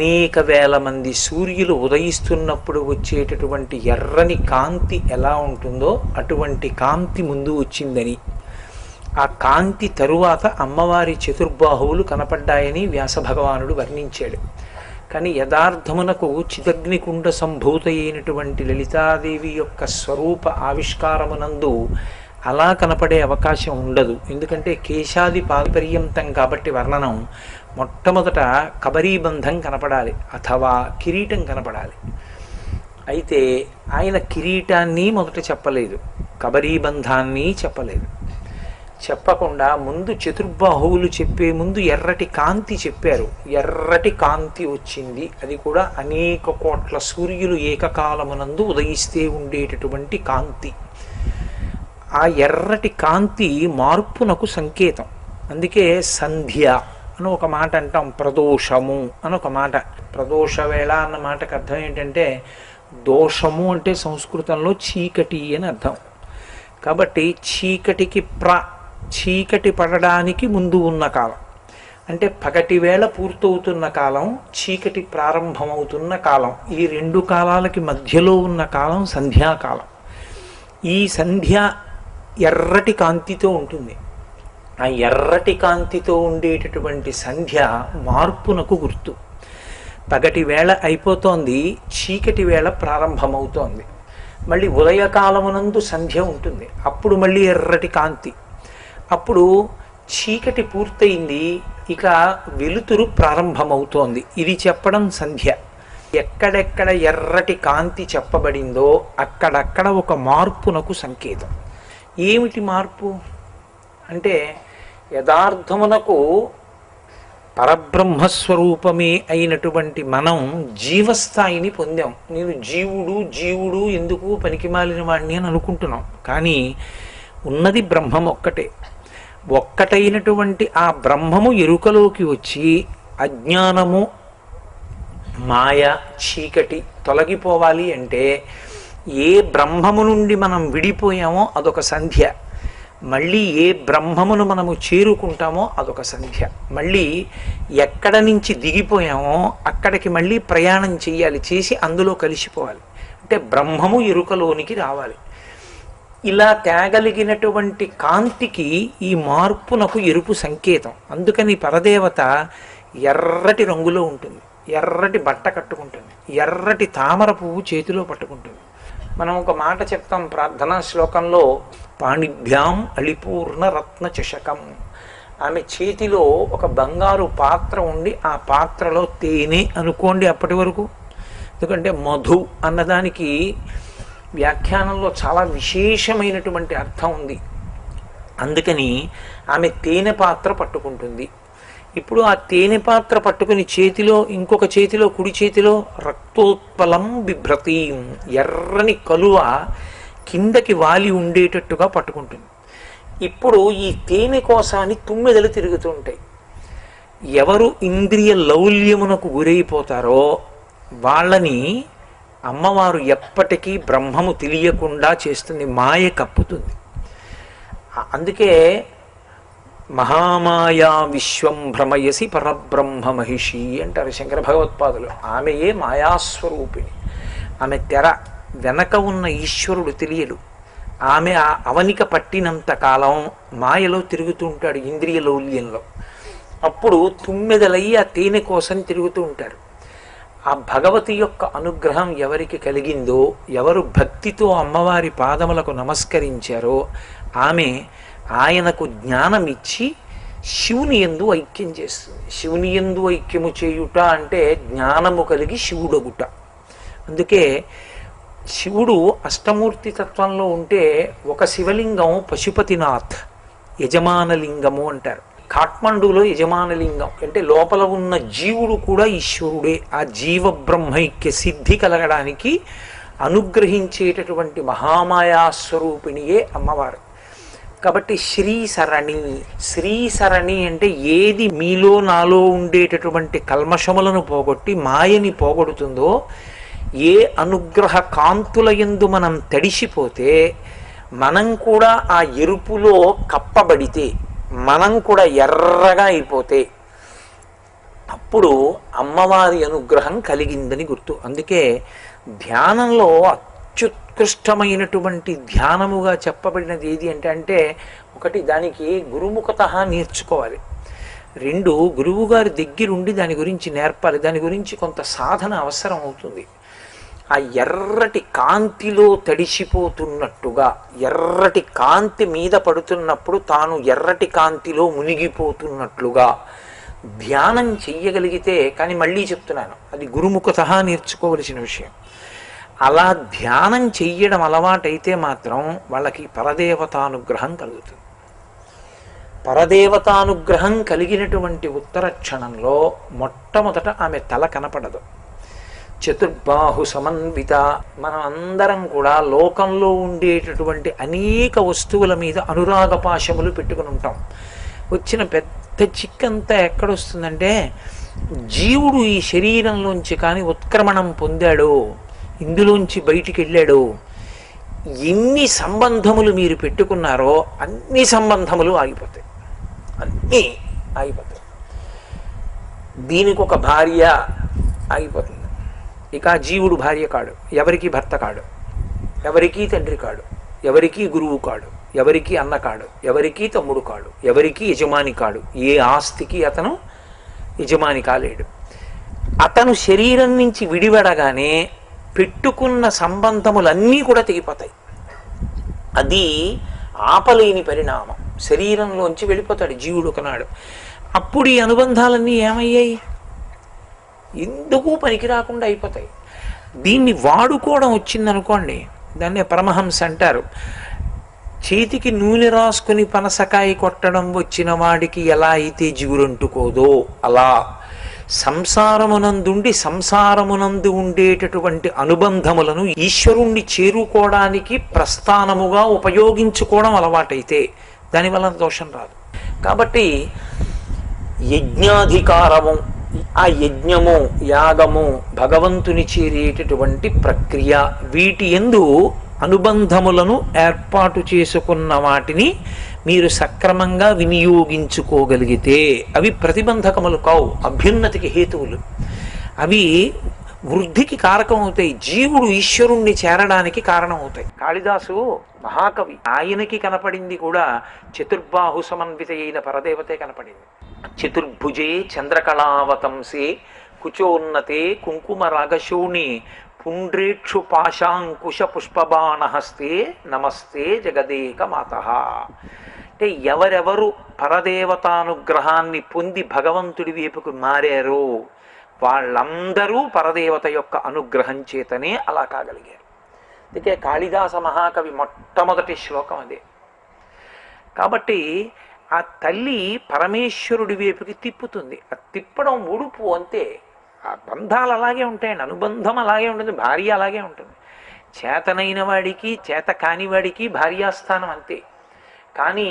అనేక వేల మంది సూర్యులు ఉదయిస్తున్నప్పుడు వచ్చేటటువంటి ఎర్రని కాంతి ఎలా ఉంటుందో అటువంటి కాంతి ముందు వచ్చిందని, ఆ కాంతి తరువాత అమ్మవారి చతుర్బాహువులు కనపడ్డాయని వ్యాస భగవానుడు వర్ణించాడు. కానీ యథార్థమునకు చిదగ్నికుండ సంభూత అయినటువంటి లలితాదేవి యొక్క స్వరూప ఆవిష్కారమునందు అలా కనపడే అవకాశం ఉండదు. ఎందుకంటే కేశాది పాదపర్యంతం కాబట్టి వర్ణనం మొట్టమొదట కబరీబంధం కనపడాలి, అథవా కిరీటం కనపడాలి. అయితే ఆయన కిరీటాన్ని మొదట చెప్పలేదు, కబరీబంధాన్ని చెప్పలేదు. చెప్పకుండా ముందు చతుర్బాహువులు చెప్పే ముందు ఎర్రటి కాంతి చెప్పారు. ఎర్రటి కాంతి వచ్చింది, అది కూడా అనేక కోట్ల సూర్యులు ఏకకాలమునందు ఉదయిస్తే ఉండేటటువంటి కాంతి. ఆ ఎర్రటి కాంతి మార్పునకు సంకేతం. అందుకే సంధ్య అని ఒక మాట అంటాం, ప్రదోషము అని ఒక మాట. ప్రదోష వేళ అన్న మాటకు అర్థం ఏంటంటే దోషము అంటే సంస్కృతంలో చీకటి అని అర్థం. కాబట్టి చీకటికి చీకటి పడడానికి ముందు ఉన్న కాలం అంటే పగటి వేళ పూర్తవుతున్న కాలం, చీకటి ప్రారంభమవుతున్న కాలం. ఈ రెండు కాలాలకి మధ్యలో ఉన్న కాలం సంధ్యాకాలం. ఈ సంధ్య ఎర్రటి కాంతితో ఉంటుంది. ఆ ఎర్రటి కాంతితో ఉండేటటువంటి సంధ్య మార్పునకు గుర్తు. పగటి వేళ అయిపోతోంది, చీకటి వేళ ప్రారంభమవుతోంది. మళ్ళీ ఉదయకాలమునందు సంధ్య ఉంటుంది, అప్పుడు మళ్ళీ ఎర్రటి కాంతి. అప్పుడు చీకటి పూర్తయింది, ఇక వెలుతురు ప్రారంభమవుతోంది. ఇది చెప్పడం సంధ్య. ఎక్కడెక్కడ ఎర్రటి కాంతి చెప్పబడిందో అక్కడక్కడ ఒక మార్పునకు సంకేతం. ఏమిటి మార్పు అంటే యథార్థమునకు పరబ్రహ్మస్వరూపమే అయినటువంటి మనం జీవస్థాయిని పొందాం. నేను జీవుడు జీవుడు ఎందుకు పనికిమాలిన వాడిని అని అనుకుంటున్నాం. కానీ ఉన్నది బ్రహ్మం ఒక్కటే. ఒక్కటైనటువంటి ఆ బ్రహ్మము ఎరుకలోకి వచ్చి అజ్ఞానము, మాయ, చీకటి తొలగిపోవాలి అంటే ఏ బ్రహ్మము నుండి మనం విడిపోయామో అదొక సంధ్య. మళ్ళీ ఏ బ్రహ్మమును మనము చేరుకుంటామో అదొక సంధ్య. మళ్ళీ ఎక్కడ నుంచి దిగిపోయామో అక్కడికి మళ్ళీ ప్రయాణం చేయాలి, చేసి అందులో కలిసిపోవాలి. అంటే బ్రహ్మము ఎరుకలోనికి రావాలి. ఇలా తేగలిగినటువంటి కాంతికి ఈ మార్పునకు ఎరుపు సంకేతం. అందుకని పరదేవత ఎర్రటి రంగులో ఉంటుంది, ఎర్రటి బట్ట కట్టుకుంటుంది, ఎర్రటి తామర పువ్వు చేతిలో పట్టుకుంటుంది. మనం ఒక మాట చెప్తాం ప్రార్థనా శ్లోకంలో, పాణిభ్యాం అళిపూర్ణ రత్న చషకం. ఆమె చేతిలో ఒక బంగారు పాత్ర ఉండి ఆ పాత్రలో తేనె అనుకోండి అప్పటి వరకు. ఎందుకంటే మధు అన్నదానికి వ్యాఖ్యానంలో చాలా విశేషమైనటువంటి అర్థం ఉంది. అందుకని ఆమె తేనె పాత్ర పట్టుకుంటుంది. ఇప్పుడు ఆ తేనె పాత్ర పట్టుకుని చేతిలో, ఇంకొక చేతిలో, కుడి చేతిలో రక్తోత్పలం బిభ్రతీం, ఎర్రని కలువ కిందకి వాలి ఉండేటట్టుగా పట్టుకుంటుంది. ఇప్పుడు ఈ తేనె కోసాన్ని తుమ్మెదలు తిరుగుతుంటాయి. ఎవరు ఇంద్రియ లౌల్యమునకు గురైపోతారో వాళ్ళని అమ్మవారు ఎప్పటికీ బ్రహ్మము తెలియకుండా చేస్తుంది, మాయ కప్పుతుంది. అందుకే మహామాయా విశ్వం భ్రమయసి పరబ్రహ్మ మహిషి అంటారు శంకర భగవత్పాదులు. ఆమెయే మాయాస్వరూపిణి. ఆమె తెర వెనక ఉన్న ఈశ్వరుడు తెలియడు. ఆమె ఆ అవనిక పట్టినంత కాలం మాయలో తిరుగుతూ ఉంటాడు, ఇంద్రియ లౌల్యంలో. అప్పుడు తుమ్మెదలయ్యి ఆ తేనె కోసం తిరుగుతూ ఉంటారు. ఆ భగవతి యొక్క అనుగ్రహం ఎవరికి కలిగిందో, ఎవరు భక్తితో అమ్మవారి పాదములకు నమస్కరించారో ఆమె ఆయనకు జ్ఞానం ఇచ్చి శివుని యందు ఐక్యం చేస్తుంది. శివుని యందు ఐక్యము చేయుట అంటే జ్ఞానము కలిగి శివుడగుట. అందుకే శివుడు అష్టమూర్తి తత్వంలో ఉంటే ఒక శివలింగం పశుపతినాథ్ యజమానలింగము అంటారు. కాఠ్మండూలో యజమానలింగం అంటే లోపల ఉన్న జీవుడు కూడా ఈశ్వరుడే. ఆ జీవ బ్రహ్మైక్య సిద్ధి కలగడానికి అనుగ్రహించేటటువంటి మహామాయాస్వరూపిణియే అమ్మవారు. కాబట్టి శ్రీసరణి, శ్రీసరణి అంటే ఏది మీలో నాలో ఉండేటటువంటి కల్మషములను పోగొట్టి మాయని పోగొడుతుందో, ఏ అనుగ్రహ కాంతుల యందు మనం తడిసిపోతే, మనం కూడా ఆ ఎరుపులో కప్పబడితే, మనం కూడా ఎర్రగా అయిపోతే అప్పుడు అమ్మవారి అనుగ్రహం కలిగిందని గుర్తు. అందుకే ధ్యానంలో అత్యుత్కృష్టమైనటువంటి ధ్యానముగా చెప్పబడినది ఏది అంటే ఒకటి, దానికి గురుముఖత నేర్చుకోవాలి. రెండు, గురువుగారి దగ్గరుండి దాని గురించి నేర్పాలి. దాని గురించి కొంత సాధన అవసరం అవుతుంది. ఆ ఎర్రటి కాంతిలో తడిసిపోతున్నట్టుగా, ఎర్రటి కాంతి మీద పడుతున్నప్పుడు తాను ఎర్రటి కాంతిలో మునిగిపోతున్నట్లుగా ధ్యానం చెయ్యగలిగితే, కానీ మళ్ళీ చెప్తున్నాను, అది గురుముఖత నేర్చుకోవలసిన విషయం. అలా ధ్యానం చెయ్యడం అలవాటైతే మాత్రం వాళ్ళకి పరదేవతానుగ్రహం కలుగుతుంది. పరదేవతానుగ్రహం కలిగినటువంటి ఉత్తర క్షణంలో మొట్టమొదట ఆమె తల కనపడదు. చతుర్బాహు సమన్విత. మనం అందరం కూడా లోకంలో ఉండేటటువంటి అనేక వస్తువుల మీద అనురాగపాశములు పెట్టుకుని ఉంటాం. వచ్చిన పెద్ద చిక్కంతా ఎక్కడొస్తుందంటే, జీవుడు ఈ శరీరంలోంచి కానీ ఉత్క్రమణం పొందాడో, ఇందులోంచి బయటికి వెళ్ళాడో, ఎన్ని సంబంధములు మీరు పెట్టుకున్నారో అన్ని సంబంధములు ఆగిపోతాయి. అన్నీ ఆగిపోతాయి. దీనికి ఒక భార్య ఆగిపోతుంది. ఇక జీవుడు భార్య కాడు, ఎవరికి భర్త కాడు, ఎవరికీ తండ్రి కాడు, ఎవరికీ గురువు కాడు, ఎవరికీ అన్న కాడు, ఎవరికీ తమ్ముడు కాడు, ఎవరికీ యజమాని కాడు. ఏ ఆస్తికి అతను యజమాని కాలేడు. అతను శరీరం నుంచి విడివడగానే పెట్టుకున్న సంబంధములన్నీ కూడా తెగిపోతాయి. అది ఆపలేని పరిణామం. శరీరంలోంచి వెళ్ళిపోతాడు జీవుడు ఒకనాడు. అప్పుడు ఈ అనుబంధాలన్నీ ఏమయ్యాయి? ఎందుకు పనికి రాకుండా అయిపోతాయి. దీన్ని వాడుకోవడం వచ్చిందనుకోండి, దాన్నే పరమహంస అంటారు. చేతికి నూనె రాసుకుని పనసకాయ కొట్టడం వచ్చిన వాడికి ఎలా అయితే జిగురంటుకోదో, అలా సంసారమునందుండి సంసారమునందు ఉండేటటువంటి అనుబంధములను ఈశ్వరుణ్ణి చేరుకోవడానికి ప్రస్థానముగా ఉపయోగించుకోవడం అలవాటైతే దానివల్ల దోషం రాదు. కాబట్టి యజ్ఞాధికారము, ఆ యజ్ఞము యాగము భగవంతుని చేరేటటువంటి ప్రక్రియ, వీటి యందు అనుబంధములను ఏర్పాటు చేసుకున్న వాటిని మీరు సక్రమంగా వినియోగించుకోగలిగితే అవి ప్రతిబంధకములు కావు, అభ్యున్నతికి హేతువులు. అవి వృద్ధికి కారకం అవుతాయి, జీవుడు ఈశ్వరుణ్ణి చేరడానికి కారణం అవుతాయి. కాళిదాసు మహాకవి, ఆయనకి కనపడింది కూడా చతుర్బాహు సమన్విత అయిన పరదేవతే కనపడింది. చతుర్భుజే చంద్రకళావతంసే కుచోన్నతే కుంకుమ రాగశోణి పుండ్రేక్షు పాశాంకుశ పుష్పబాణహస్తే నమస్తే జగదేక మాతః. అంటే ఎవరెవరు పరదేవతానుగ్రహాన్ని పొంది భగవంతుడి వైపుకు మారారో వాళ్ళందరూ పరదేవత యొక్క అనుగ్రహం చేతనే అలా కాగలిగారు. అందుకే కాళిదాస మహాకవి మొట్టమొదటి శ్లోకం అదే. కాబట్టి ఆ తల్లి పరమేశ్వరుడి వైపుకి తిప్పుతుంది. ఆ తిప్పడం ఉడుపు అంతే. ఆ బంధాలు అలాగే ఉంటాయండి, అనుబంధం అలాగే ఉంటుంది, భార్య అలాగే ఉంటుంది. చేతనైన వాడికి చేత కానివాడికి భార్యాస్థానం అంతే. కానీ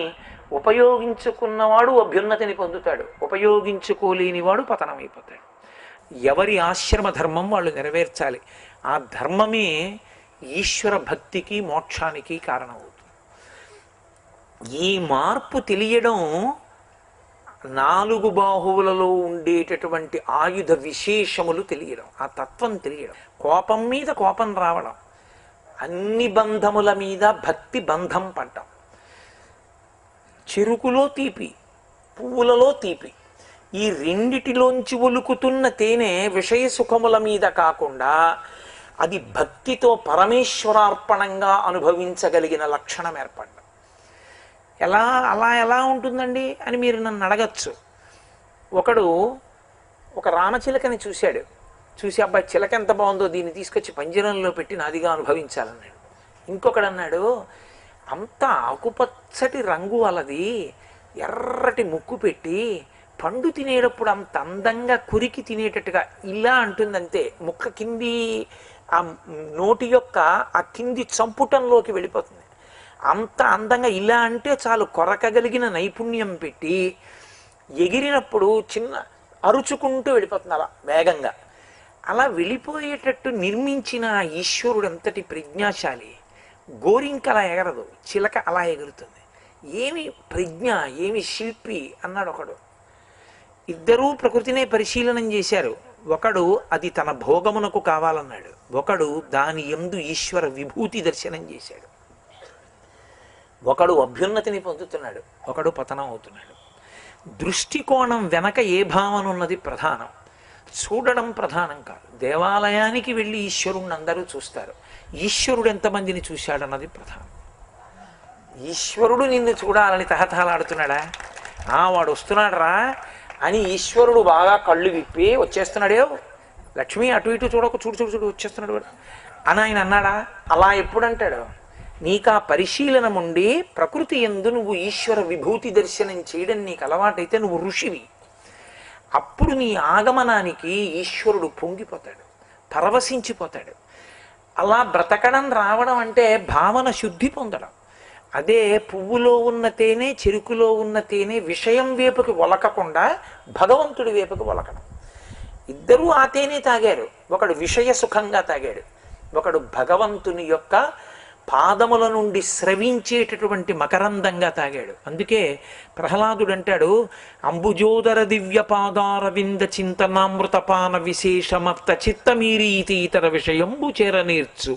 ఉపయోగించుకున్నవాడు అభ్యున్నతిని పొందుతాడు, ఉపయోగించుకోలేనివాడు పతనమైపోతాడు. ఎవరి ఆశ్రమ ధర్మం వాళ్ళు నెరవేర్చాలి. ఆ ధర్మమే ఈశ్వర భక్తికి మోక్షానికి కారణమవుతుంది. ఈ మార్పు తెలియడం, నాలుగు బాహువులలో ఉండేటటువంటి ఆయుధ విశేషములు తెలియడం, ఆ తత్వం తెలియడం, కోపం మీద కోపం రావడం, అన్ని బంధముల మీద భక్తి బంధం పడ్డం, చెరుకులో తీపి పువ్వులలో తీపి, ఈ రెండిటిలోంచి ఒలుకుతున్న తేనె విషయ సుఖముల మీద కాకుండా అది భక్తితో పరమేశ్వరార్పణంగా అనుభవించగలిగిన లక్షణం ఏర్పడ్డం. ఎలా ఉంటుందండి అని మీరు నన్ను అడగచ్చు. ఒకడు ఒక రామచిలకని చూశాడు. చూసి అబ్బాయి చిలక ఎంత బాగుందో, దీన్ని తీసుకొచ్చి పంజరంలో పెట్టి నాదిగా అనుభవించాలన్నాడు. ఇంకొకడు అన్నాడు, అంత ఆకుపచ్చటి రంగు అలది, ఎర్రటి ముక్కు పెట్టి పండు తినేటప్పుడు అంత అందంగా కురికి తినేటట్టుగా ఇలా అంటుందంతే, ముక్క కింది ఆ నోటి యొక్క ఆ కింది చంపుటంలోకి వెళ్ళిపోతుంది. అంత అందంగా ఇలా అంటే చాలు, కొరకగలిగిన నైపుణ్యం పెట్టి ఎగిరినప్పుడు చిన్న అరుచుకుంటూ వెళ్ళిపోతుంది అలా వేగంగా. అలా వెళ్ళిపోయేటట్టు నిర్మించిన ఈశ్వరుడు ఎంతటి ప్రజ్ఞాశాలి. గోరింక అలా ఎగరదు, చిలక అలా ఎగురుతుంది. ఏమి ప్రజ్ఞ, ఏమి శిల్పి అన్నాడు ఒకడు. ఇద్దరూ ప్రకృతినే పరిశీలనం చేశారు. ఒకడు అది తన భోగమునకు కావాలన్నాడు, ఒకడు దాని యందు ఈశ్వర విభూతి దర్శనం చేశాడు. ఒకడు అభ్యున్నతిని పొందుతున్నాడు, ఒకడు పతనం అవుతున్నాడు. దృష్టికోణం వెనక ఏ భావన ఉన్నది ప్రధానం, చూడడం ప్రధానం కాదు. దేవాలయానికి వెళ్ళి ఈశ్వరుణ్ణి అందరూ చూస్తారు, ఈశ్వరుడు ఎంతమందిని చూశాడన్నది ప్రధానం. ఈశ్వరుడు నిన్ను చూడాలని తహతహలాడుతున్నాడా? వాడు వస్తున్నాడు రా అని ఈశ్వరుడు బాగా కళ్ళు విప్పి వచ్చేస్తున్నాడే, లక్ష్మి అటు ఇటు చూడకు, చూడు చూడు చూడు వచ్చేస్తున్నాడు వాడు అని ఆయన అన్నాడా? అలా ఎప్పుడంటాడు? నీకు ఆ పరిశీలన ఉండి ప్రకృతి యందు నువ్వు ఈశ్వర విభూతి దర్శనం చేయడం నీకు అలవాటైతే నువ్వు ఋషివి. అప్పుడు నీ ఆగమనానికి ఈశ్వరుడు పొంగిపోతాడు, పరవశించిపోతాడు. అలా బ్రతకడం రావడం అంటే భావన శుద్ధి పొందడం. అదే పువ్వులో ఉన్న తేనె, చెరుకులో ఉన్న తేనె విషయం వైపుకి ఒలకకుండా భగవంతుడి వైపుకి ఒలకడం. ఇద్దరూ ఆ తేనె తాగారు, ఒకడు విషయ సుఖంగా తాగాడు, ఒకడు భగవంతుని యొక్క పాదముల నుండి స్రవించేటటువంటి మకరందంగా తాగాడు. అందుకే ప్రహ్లాదుడు అంటాడు, అంబుజోదర దివ్య పాదార వింద చింతనామృతపాన విశేషమప్త చిత్తమీరీతి ఇతర విషయంబు చేరనేర్చు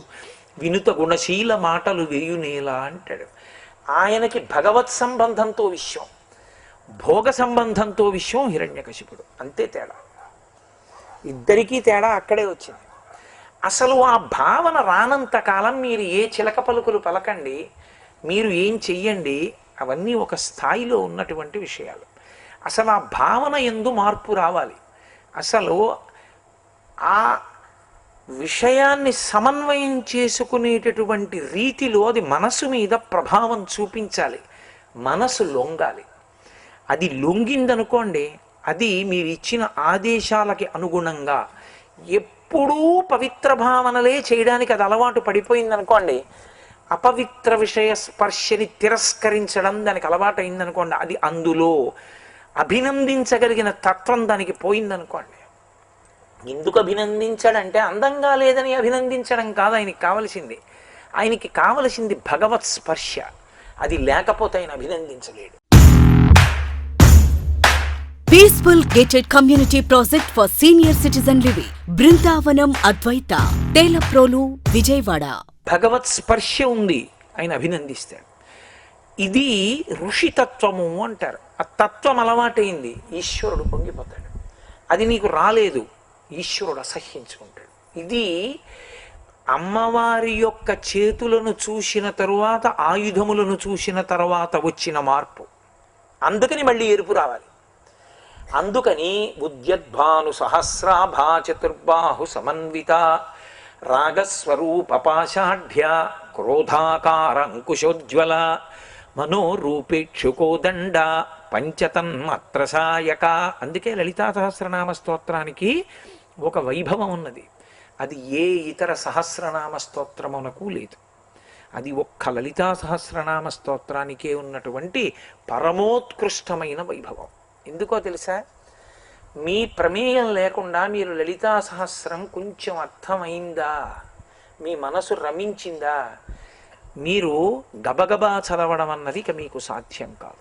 వినుత గుణశీల మాటలు వేయునేలా అంటాడు. ఆయనకి భగవత్ సంబంధంతో విశ్వం, భోగ సంబంధంతో విశ్వం హిరణ్యకశిపుడు. అంతే తేడా, ఇద్దరికీ తేడా అక్కడే వచ్చింది. అసలు ఆ భావన రానంత కాలం మీరు ఏ చిలక పలుకులు పలకండి, మీరు ఏం చెయ్యండి, అవన్నీ ఒక స్థాయిలో ఉన్నటువంటి విషయాలు. అసలు ఆ భావన యందు మార్పు రావాలి. అసలు ఆ విషయాన్ని సమన్వయం చేసుకునేటటువంటి రీతిలో అది మనసు మీద ప్రభావం చూపించాలి, మనసు లొంగాలి. అది లొంగిందనుకోండి, అది మీరు ఇచ్చిన ఆదేశాలకి అనుగుణంగా ఎప్పుడూ పవిత్ర భావనలే చేయడానికి అది అలవాటు పడిపోయిందనుకోండి, అపవిత్ర విషయ స్పర్శని తిరస్కరించడం దానికి అలవాటు అయిందనుకోండి, అది అందులో అభినందించగలిగిన తత్వం దానికి పోయిందనుకోండి. ఎందుకు అభినందించాడంటే అందంగా లేదని అభినందించడం కాదు ఆయనకి కావలసింది. ఆయనకి కావలసింది భగవత్ స్పర్శ. అది లేకపోతే ఆయన అభినందించలేడు. Peaceful gated community project for senior citizen living, Brindavanam Advaita, Telaprolu, Vijayawada. భగవత్ స్పర్శ ఉంది, ఆయన అభినందిస్తాడు. ఇది ఋషితత్వము అంటారు. ఆ తత్వం అలవాటైంది, ఈశ్వరుడు పొంగిపోతాడు. అది నీకు రాలేదు, ఈశ్వరుడు అసహ్యించుకుంటాడు. ఇది అమ్మవారి యొక్క చేతులను చూసిన తరువాత, ఆయుధములను చూసిన తరువాత వచ్చిన మార్పు. అందుకని మళ్ళీ ఎరుపు రావాలి. అందుకని ఉద్యద్భాను సహస్రాభా చతుర్బాహు సమన్విత రాగస్వరూపపాషాఢ్య క్రోధాకార అంకుశోజ్వల మనోరూపేక్షుకోదండ పంచతన్మాత్రసాయక. అందుకే లలితా సహస్రనామ స్తోత్రానికి ఒక వైభవం ఉన్నది. అది ఏ ఇతర సహస్రనామ స్తోత్రమునకు లేదు. అది ఒక్క లలితా సహస్రనామ స్తోత్రానికే ఉన్నటువంటి పరమోత్కృష్టమైన వైభవం. ఎందుకో తెలుసా? మీ ప్రమేయం లేకుండా మీరు లలితా సహస్రం కొంచెం అర్థమైందా, మీ మనసు రమించిందా, మీరు గబగబా చదవడం అన్నది ఇక మీకు సాధ్యం కాదు.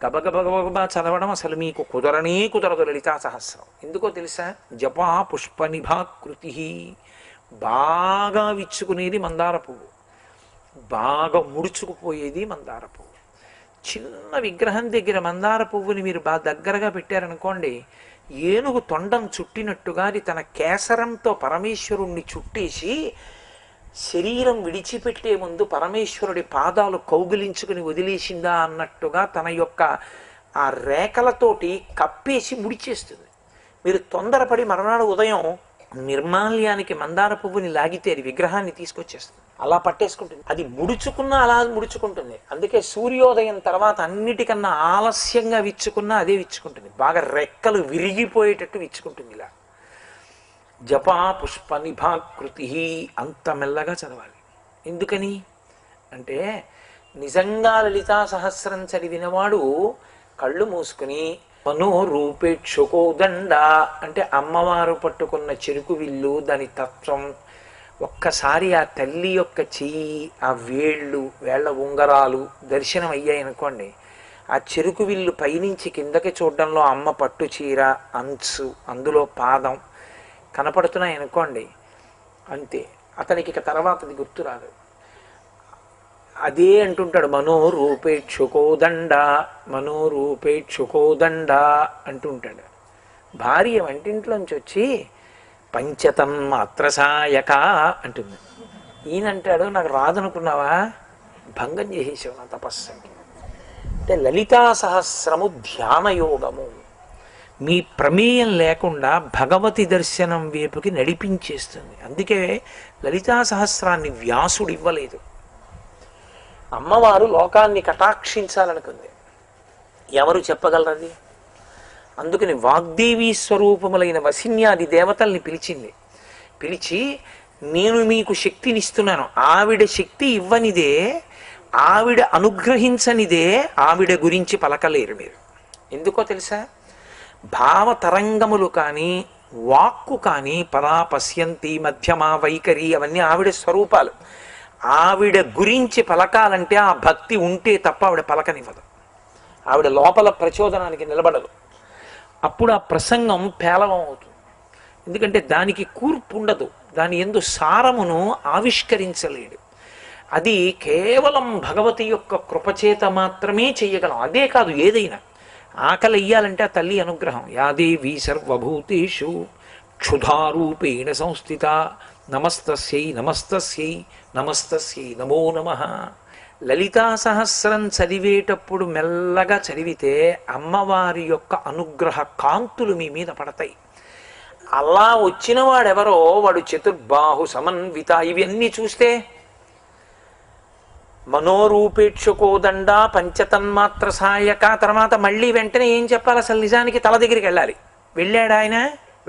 గబగబా చదవడం అసలు మీకు కుదరనే కుదరదు లలితా సహస్రం. ఎందుకో తెలుసా? జపా పుష్ప నిభాకృతి. బాగా విచ్చుకునేది మందార పువ్వు, బాగా ముడుచుకుపోయేది మందార పువ్వు. చిన్న విగ్రహం దగ్గర మందార పువ్వుని మీరు బాగా దగ్గరగా పెట్టారనుకోండి, ఏనుగు తొండం చుట్టినట్టుగా అది తన కేసరంతో పరమేశ్వరుణ్ణి చుట్టేసి శరీరం విడిచిపెట్టే ముందు పరమేశ్వరుడి పాదాలు కౌగిలించుకుని వదిలేసిందా అన్నట్టుగా తన యొక్క ఆ రేఖలతోటి కప్పేసి ముడిచేస్తుంది. మీరు తొందరపడి మరునాడు ఉదయం నిర్మాల్యానికి మందార పువ్వుని లాగితే అది విగ్రహాన్ని తీసుకొచ్చేస్తుంది, అలా పట్టేసుకుంటుంది. అది ముడుచుకున్నా అలా ముడుచుకుంటుంది. అందుకే సూర్యోదయం తర్వాత అన్నిటికన్నా ఆలస్యంగా విచ్చుకున్నా అదే విచ్చుకుంటుంది, బాగా రెక్కలు విరిగిపోయేటట్టు విచ్చుకుంటుంది. ఇలా జపా పుష్ప నిభాకృతి అంత మెల్లగా చదవాలి. ఎందుకని అంటే నిజంగా లలితా సహస్రం చదివినవాడు కళ్ళు మూసుకుని మనోరూపేక్షుకోదండ అంటే అమ్మవారు పట్టుకున్న చెరుకు విల్లు, దాని తత్వం ఒక్కసారి ఆ తల్లి యొక్క చెయ్యి, ఆ వేళ్ళు, వేళ్ల ఉంగరాలు దర్శనం అయ్యాయి అనుకోండి, ఆ చెరుకు విల్లు పైనుంచి కిందకి చూడడంలో అమ్మ పట్టు చీర అంచు అందులో పాదం కనపడుతున్నాయి అనుకోండి, అంతే. అతనికి ఇక తర్వాతది గుర్తురాదు. అదే అంటుంటాడు, మనోరూపేక్షుకోదండ మనోరూపేక్షుకోదండ అంటుంటాడు. భార్య వంటింట్లోంచి వచ్చి పంచతన్మాత్రసాయక అంటుంది. ఈయనంటాడు, నాకు రాదనుకున్నావా, భంగం చేసేసావు నా తపస్సుకి. అంటే లలితా సహస్రము ధ్యానయోగము మీ ప్రమేయం లేకుండా భగవతి దర్శనం వైపుకి నడిపించేస్తుంది. అందుకే లలితా సహస్రాన్ని వ్యాసుడు ఇవ్వలేదు. అమ్మవారు లోకాన్ని కటాక్షించాలనుకుంది, ఎవరు చెప్పగలరది? అందుకని వాగ్దేవీ స్వరూపములైన వసిన్యాది దేవతల్ని పిలిచింది. పిలిచి, నేను మీకు శక్తినిస్తున్నాను, ఆవిడ శక్తి ఇవ్వనిదే, ఆవిడ అనుగ్రహించనిదే ఆవిడ గురించి పలకలేరు మీరు. ఎందుకో తెలుసా? భావతరంగములు కానీ వాక్కు కానీ పరా పశ్యంతి మధ్యమా వైఖరి అవన్నీ ఆవిడ స్వరూపాలు. ఆవిడ గురించి పలకాలంటే ఆ భక్తి ఉంటే తప్ప ఆవిడ పలకనివ్వదు. ఆవిడ లోపల ప్రచోదనానికి నిలబడదు. అప్పుడు ఆ ప్రసంగం పేలవం అవుతుంది. ఎందుకంటే దానికి కూర్పు ఉండదు, దాని యందు సారమును ఆవిష్కరించలేడు. అది కేవలం భగవతి యొక్క కృపచేత మాత్రమే చెయ్యగలం. అదే కాదు, ఏదైనా ఆకలి వెయ్యాలంటే ఆ తల్లి అనుగ్రహం. యాదేవీ సర్వభూతేషు క్షుధారూపేణ సంస్థిత నమస్తస్యై నమస్తస్యై నమస్తస్యై నమో నమః. లలితా సహస్రం చదివేటప్పుడు మెల్లగా చదివితే అమ్మవారి యొక్క అనుగ్రహ కాంతులు మీ మీద పడతాయి. అలా వచ్చిన వాడెవరో, వాడు చతుర్బాహు సమన్విత, ఇవన్నీ చూస్తే మనోరూపేక్షుకోదండ పంచతన్మాత్ర సాయక, తర్వాత మళ్ళీ వెంటనే ఏం చెప్పాలి? అసలు నిజానికి తల దగ్గరికి వెళ్ళాలి. వెళ్ళాడు ఆయన?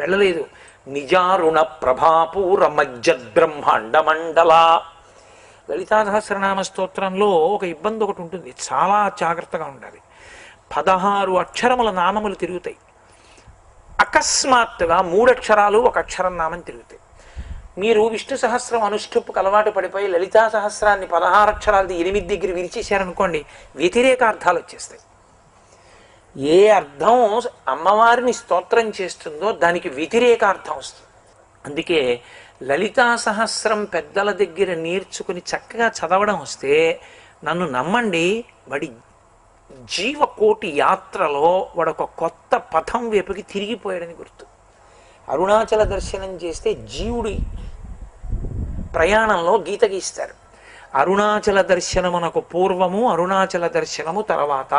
వెళ్ళలేదు. నిజారుణ ప్రభాపూర మజ్జద్బ్రహ్మాండ మండల. లలితా సహస్రనామ స్తోత్రంలో ఒక ఇబ్బంది ఒకటి ఉంటుంది, చాలా జాగ్రత్తగా ఉండాలి. 16 అక్షరముల నామములు తిరుగుతాయి. అకస్మాత్తుగా 3 అక్షరాలు 1 అక్షరం నామం తిరుగుతాయి. మీరు విష్ణు సహస్రం అనుష్ఠుపుకు అలవాటు పడిపోయి లలితా సహస్రాన్ని 16 అక్షరాలది 8 దగ్గర విరిచేశారనుకోండి, వ్యతిరేక అర్థాలు వచ్చేస్తాయి. ఏ అర్థం అమ్మవారిని స్తోత్రం చేస్తుందో దానికి వ్యతిరేక అర్థం వస్తుంది. అందుకే లలితా సహస్రం పెద్దల దగ్గర నేర్చుకుని చక్కగా చదవడం వస్తే, నన్ను నమ్మండి, వాడి జీవకోటి యాత్రలో వాడొక కొత్త పథం వైపుకి తిరిగిపోయాడని గుర్తు. అరుణాచల దర్శనం చేస్తే జీవుడి ప్రయాణంలో గీత గీస్తారు. అరుణాచల దర్శనమునకు పూర్వము, అరుణాచల దర్శనము తర్వాత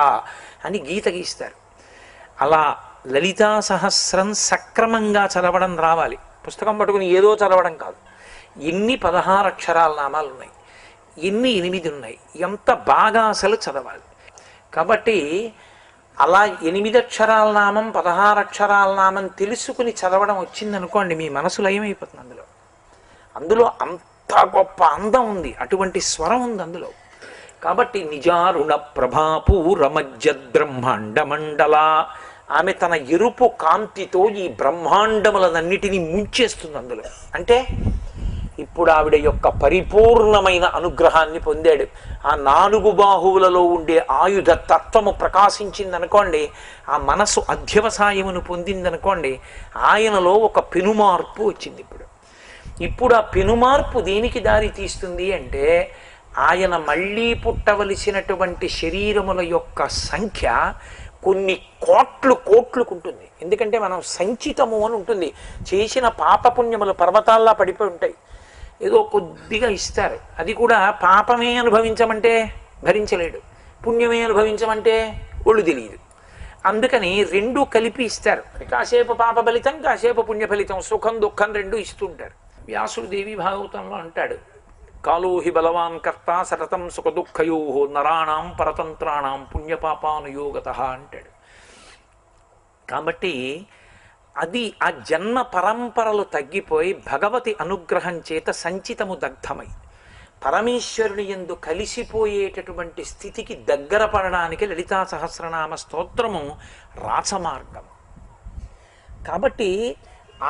అని గీత గీస్తారు. అలా లలితా సహస్రం సక్రమంగా చదవడం రావాలి. పుస్తకం పట్టుకుని ఏదో చదవడం కాదు. ఎన్ని 16 అక్షరాల నామాలు ఉన్నాయి, ఎన్ని 8 ఉన్నాయి, ఎంత బాగా అసలు చదవాలి. కాబట్టి అలా 8 అక్షరాల నామం 16 అక్షరాల నామం తెలుసుకుని చదవడం వచ్చిందనుకోండి, మీ మనసు లయమైపోతుంది. అందులో అంత గొప్ప అందం ఉంది, అటువంటి స్వరం ఉంది అందులో. కాబట్టి నిజారుణ ప్రభాపూర మజ్జద్బ్రహ్మాండ మండల, ఆమె తన ఎరుపు కాంతితో ఈ బ్రహ్మాండములన్నిటినీ ముంచేస్తుంది అందులో. అంటే ఇప్పుడు ఆవిడ యొక్క పరిపూర్ణమైన అనుగ్రహాన్ని పొందాడు. ఆ 4 బాహువులలో ఉండే ఆయుధ తత్వము ప్రకాశించిందనుకోండి, ఆ మనసు అధ్యవసాయమును పొందిందనుకోండి, ఆయనలో ఒక పెనుమార్పు వచ్చింది. ఇప్పుడు ఆ పెనుమార్పు దేనికి దారి తీస్తుంది అంటే, ఆయన మళ్ళీ పుట్టవలసినటువంటి శరీరముల యొక్క సంఖ్య కొన్ని కోట్లకు ఉంటుంది. ఎందుకంటే మనం సంచితము అని ఉంటుంది. చేసిన పాపపుణ్యములు పర్వతాల్లా పడిపోయి ఉంటాయి. ఏదో కొద్దిగా ఇస్తారు, అది కూడా పాపమే అనుభవించమంటే భరించలేడు, పుణ్యమే అనుభవించమంటే ఒళ్ళు తెలియదు. అందుకని 2 కలిపి ఇస్తారు. కాసేపు పాప ఫలితం, కాసేపు పుణ్య ఫలితం, సుఖం దుఃఖం 2 ఇస్తుంటారు. వ్యాసుడు దేవి భాగవతంలో అంటాడు, కాలోహి బలవాన్ కర్త సతతం సుఖ దుఃఖయో నరాణం పరతంత్రాణం పుణ్యపాపానుయోగత అంటాడు. కాబట్టి అది ఆ జన్మ పరంపరలు తగ్గిపోయి భగవతి అనుగ్రహం చేత సంచితము దగ్ధమై పరమేశ్వరుని యందు కలిసిపోయేటటువంటి స్థితికి దగ్గర పడడానికి లలితా సహస్రనామ స్తోత్రము రాచమార్గం. కాబట్టి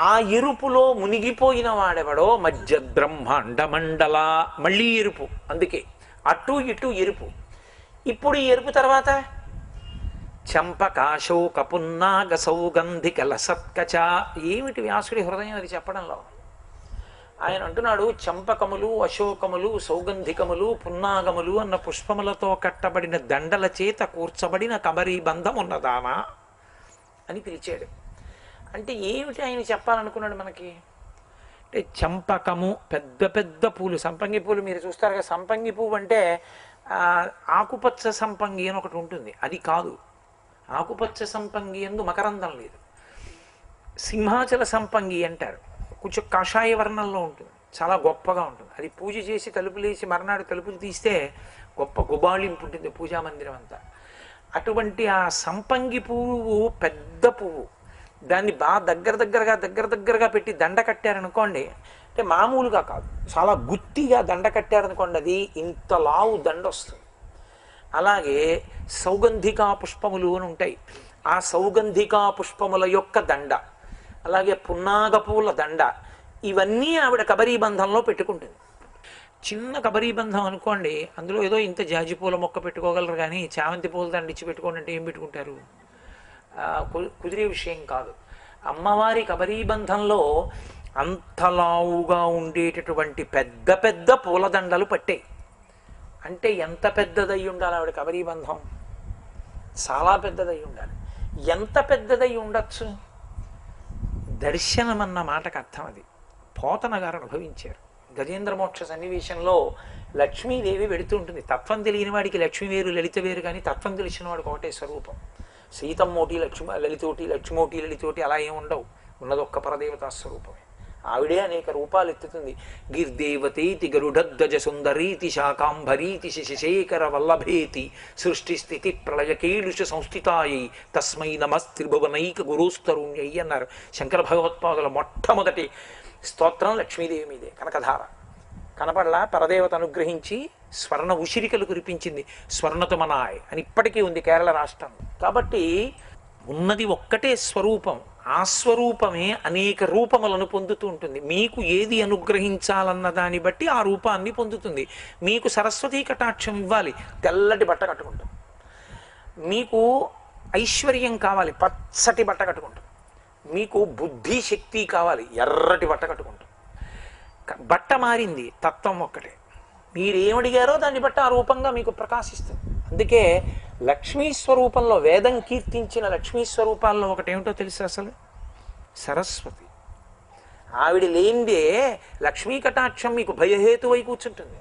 ఆ ఎరుపులో మునిగిపోయిన వాడెవడో మజ్జద్బ్రహ్మాండ మండల, మళ్ళీ ఎరుపు. అందుకే అటు ఇటు ఎరుపు. ఇప్పుడు ఈ ఎరుపు తర్వాత చంపకాశోక పున్నాగ సౌగంధిక లసత్కచ. ఏమిటి వ్యాసుడి హృదయం అది చెప్పడంలో? ఆయన అంటున్నాడు, చంపకములు, అశోకములు, సౌగంధికములు, పున్నాగములు అన్న పుష్పములతో కట్టబడిన దండల చేత కూర్చబడిన కబరీ బంధం ఉన్నదామా అని పిలిచాడు. అంటే ఏమిటి ఆయన చెప్పాలనుకున్నాడు మనకి? అంటే చంపకము, పెద్ద పెద్ద పూలు, సంపంగి పూలు మీరు చూస్తారు కదా. సంపంగి పువ్వు అంటే ఆకుపచ్చ సంపంగి అని ఒకటి ఉంటుంది, అది కాదు. ఆకుపచ్చ సంపంగి ఎందు మకరందం లేదు. సింహాచల సంపంగి అంటారు, కొంచెం కాషాయ వర్ణంలో ఉంటుంది, చాలా గొప్పగా ఉంటుంది. అది పూజ చేసి తలుపులేసి మర్నాడు తలుపులు తీస్తే గొప్ప గుబాళింపు ఉంటుంది పూజా మందిరం అంతా. అటువంటి ఆ సంపంగి పువ్వు పెద్ద పువ్వు, దాన్ని బాగా దగ్గరగా పెట్టి దండ కట్టారనుకోండి, అంటే మామూలుగా కాదు, చాలా గుత్తిగా దండ కట్టారనుకోండి, అది ఇంత లావు దండ వస్తుంది. అలాగే సౌగంధికా పుష్పములు అని ఉంటాయి, ఆ సౌగంధికా పుష్పముల యొక్క దండ, అలాగే పున్నాగ పూల దండ, ఇవన్నీ ఆవిడ కబరీబంధంలో పెట్టుకుంటుంది. చిన్న కబరీబంధం అనుకోండి, అందులో ఏదో ఇంత జాజి పూల మొక్క పెట్టుకోగలరు, కానీ చామంతి పూల దండ ఇచ్చి పెట్టుకోండి అంటే ఏం పెట్టుకుంటారు? కుదిరే విషయం కాదు. అమ్మవారి కబరీబంధంలో అంతలావుగా ఉండేటటువంటి పెద్ద పెద్ద పూలదండలు పట్టాయి. అంటే ఎంత పెద్దదై ఉండాలి ఆవిడ కబరీబంధం? చాలా పెద్దదై ఉండాలి. ఎంత పెద్దదై ఉండొచ్చు? దర్శనం అన్న మాటకు అర్థం అది. పోతన గారు అనుభవించారు. గజేంద్ర మోక్ష సన్నివేశంలో లక్ష్మీదేవి వెళుతూ ఉంటుంది. తత్వం తెలియని వాడికి లక్ష్మి వేరు, లలిత వేరు, కానీ తత్వం తెలిసిన వాడికి ఒకటే స్వరూపం. సీతమ్మోటి లలితోటి, లక్ష్మోటి లలితోటి అలా ఏమి ఉండవు, ఉన్నది ఒక్క పరదేవతా స్వరూపమే. ఆవిడే అనేక రూపాలు ఎత్తుతుంది. గిర్దేవతేతి గరుడధ్వజ సుందరీతి శాకాంబరీతి శశిశేఖర వల్లభేతి సృష్టి స్థితి ప్రళయకేలుష సంస్థితాయి తస్మై నమస్త్రిభువనైక గురుస్తరుణ్యై అన్నారు శంకర భగవత్పాదుల మొట్టమొదటి స్తోత్రం లక్ష్మీదేవి మీదే. కనకధార కనపడలా, పరదేవత అనుగ్రహించి స్వర్ణ ఉసిరికలు కురిపించింది. స్వర్ణతుమనాయ్ అని ఇప్పటికీ ఉంది కేరళ రాష్ట్రం. కాబట్టి ఉన్నది ఒక్కటే స్వరూపం, ఆ స్వరూపమే అనేక రూపములను పొందుతూ ఉంటుంది. మీకు ఏది అనుగ్రహించాలన్న దాన్ని బట్టి ఆ రూపాన్ని పొందుతుంది. మీకు సరస్వతీ కటాక్షం ఇవ్వాలి, తెల్లటి బట్ట కట్టుకుంటాం. మీకు ఐశ్వర్యం కావాలి, పచ్చటి బట్ట కట్టుకుంటాం. మీకు బుద్ధి శక్తి కావాలి, ఎర్రటి బట్ట కట్టుకుంటాం. బట్ట మారింది, తత్వం ఒక్కటే. మీరేమడిగారో దాన్ని బట్టి ఆ రూపంగా మీకు ప్రకాశిస్తుంది. అందుకే లక్ష్మీ స్వరూపంలో, వేదం కీర్తించిన లక్ష్మీ స్వరూపాల్లో ఒకటేమిటో తెలుసు అసలు? సరస్వతి. ఆవిడ లేనిదే లక్ష్మీ కటాక్షం మీకు భయహేతువై కూర్చుంటుంది.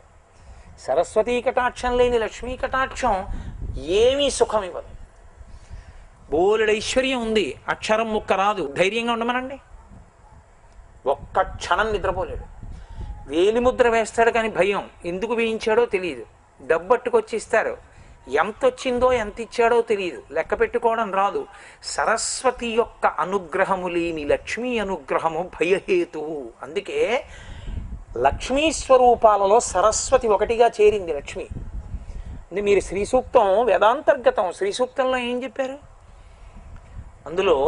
సరస్వతీ కటాక్షం లేని లక్ష్మీ కటాక్షం ఏమీ సుఖం ఇవ్వదు. బోలెడు ఐశ్వర్యం ఉంది, అక్షరం ముక్క రాదు, ధైర్యంగా ఉండమనండి. ఒక్క క్షణం నిద్రపోలేడు. వేలిముద్ర వేస్తాడు కానీ భయం, ఎందుకు వేయించాడో తెలియదు. డబ్బట్టుకొచ్చి ఇస్తారు, ఎంత వచ్చిందో ఎంత ఇచ్చాడో తెలియదు, లెక్క పెట్టుకోవడం రాదు. సరస్వతి యొక్క అనుగ్రహము లేని లక్ష్మీ అనుగ్రహము భయహేతువు. అందుకే లక్ష్మీ స్వరూపాలలో సరస్వతి ఒకటిగా చేరింది లక్ష్మి. అంటే మీరు శ్రీ సూక్తం వేదాంతర్గతం, శ్రీ సూక్తంలో ఏం చెప్పారు? అందులో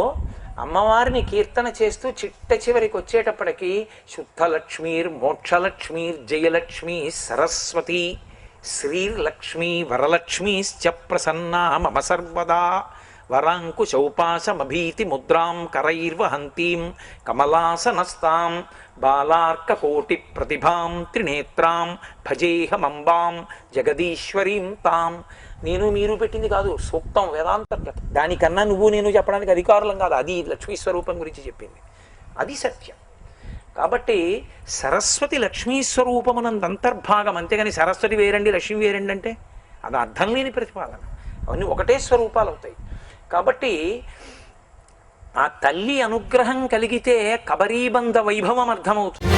అమ్మవారిని కీర్తన చేస్తూ చిట్ట చివరికి వచ్చేటప్పటికి శుద్ధలక్ష్మీర్ మోక్షలక్ష్మీర్ జయలక్ష్మీ సరస్వతి శ్రీర్లక్ష్మీ వరలక్ష్మీశ్చ ప్రసన్నా మమ సర్వదా వరాంకుశౌపాశమభీతి ముద్రాం కరైర్వహంతీం కమలాసనస్తాం బాలార్కకోటి ప్రతిభాం త్రినేత్రాం భజేహమంబాం జగదీశ్వరీం తాం. నేను మీరు పెట్టింది కాదు, సూక్తం వేదాంతర్గతం. దానికన్నా నువ్వు నేను చెప్పడానికి అధికారులం కాదు, అది లక్ష్మీ స్వరూపం గురించి చెప్పింది, అది సత్యం. కాబట్టి సరస్వతి లక్ష్మీ స్వరూపమునందు అంతర్భాగం, అంతేగాని సరస్వతి వేరండి లక్ష్మీ వేరండి అంటే అది అర్థం లేని ప్రతిపాదన. అవన్నీ ఒకటే స్వరూపాలు అవుతాయి. కాబట్టి ఆ తల్లి అనుగ్రహం కలిగితే కబరీబంధ వైభవం అర్థమవుతుంది.